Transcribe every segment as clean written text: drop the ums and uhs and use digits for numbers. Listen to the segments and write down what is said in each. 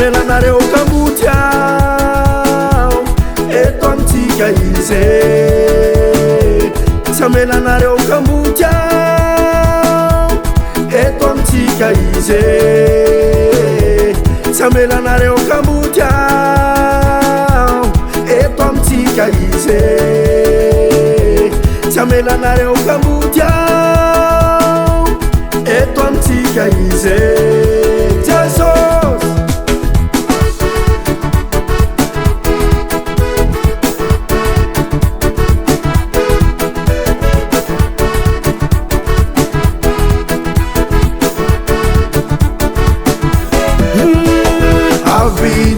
hamela anareo kamboty ao eto amintsika izy tsy hamela anareo kamboty ao eto amintsika izy tsy hamela anareo kamboty ao eto amintsika izy tsy hamela anareo kamboty ao eto amintsika izy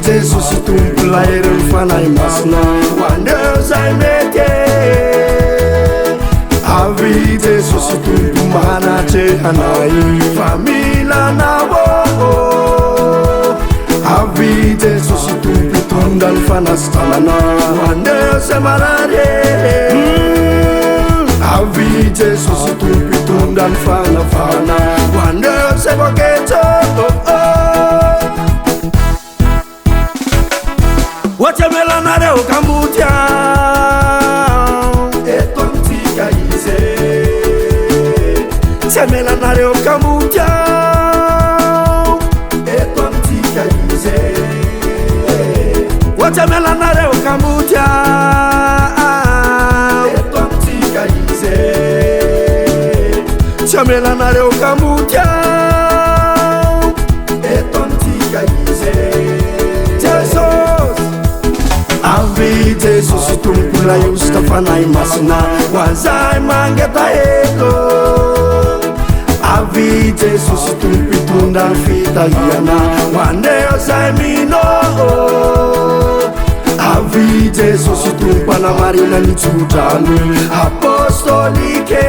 Jesus tumpulaire fanai masna wonder zai mete avi Jesus tumpumana che hanai famila na wo avi Jesus tumpitundal fanastana wonder semarare avi Jesus tumpitundal fana wonder seboketo hamela anareo kamboty ao eto amintsika izy tsy hamela anareo kamboty ao eto amintsika izy hamela anareo kamboty ao eto amintsika izy tsy hamela anareo kamboty ao eto amintsika izy Avi Jesus tumpula yusta fanai masna wazai mangeta eto Avi Jesus tumpitunda fita yana wandeo sai mino Avi Jesus tumpana marina nitsutanu apostolike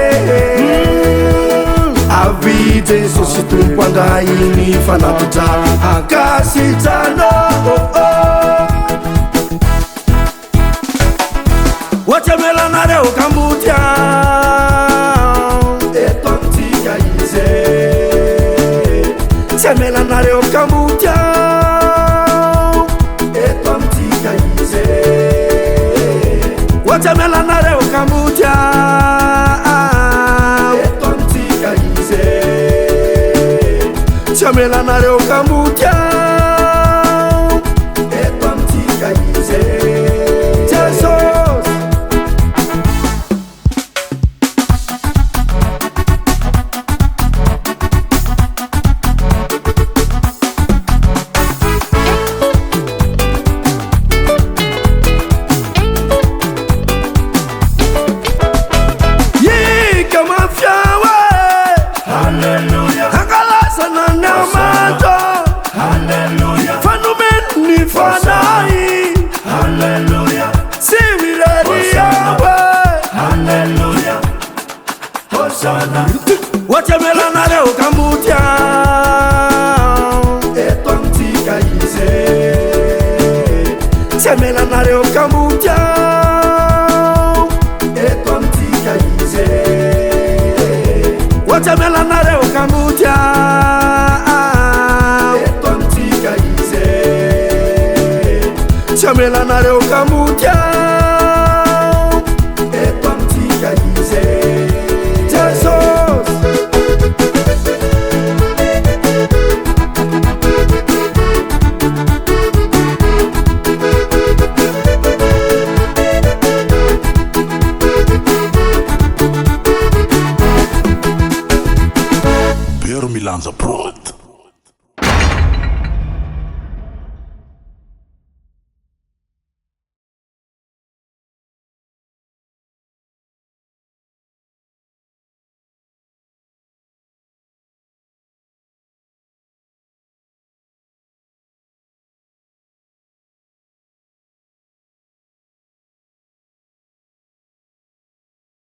Avi Jesus tumpanda ini fanatuta akasitano hamela anareo kamboty ao eto amintsika izy tsy hamela anareo kamboty ao eto amintsika izy hamela anareo kamboty ao eto amintsika izy tsy hamela anareo kamboty ao eto amintsika izy hamela anareo kamboty ao eto amintsika izy tsy hamela anareo kamboty ao eto amintsika izy hamela anareo kamboty ao eto amintsika izy tsy hamela anareo kamboty ao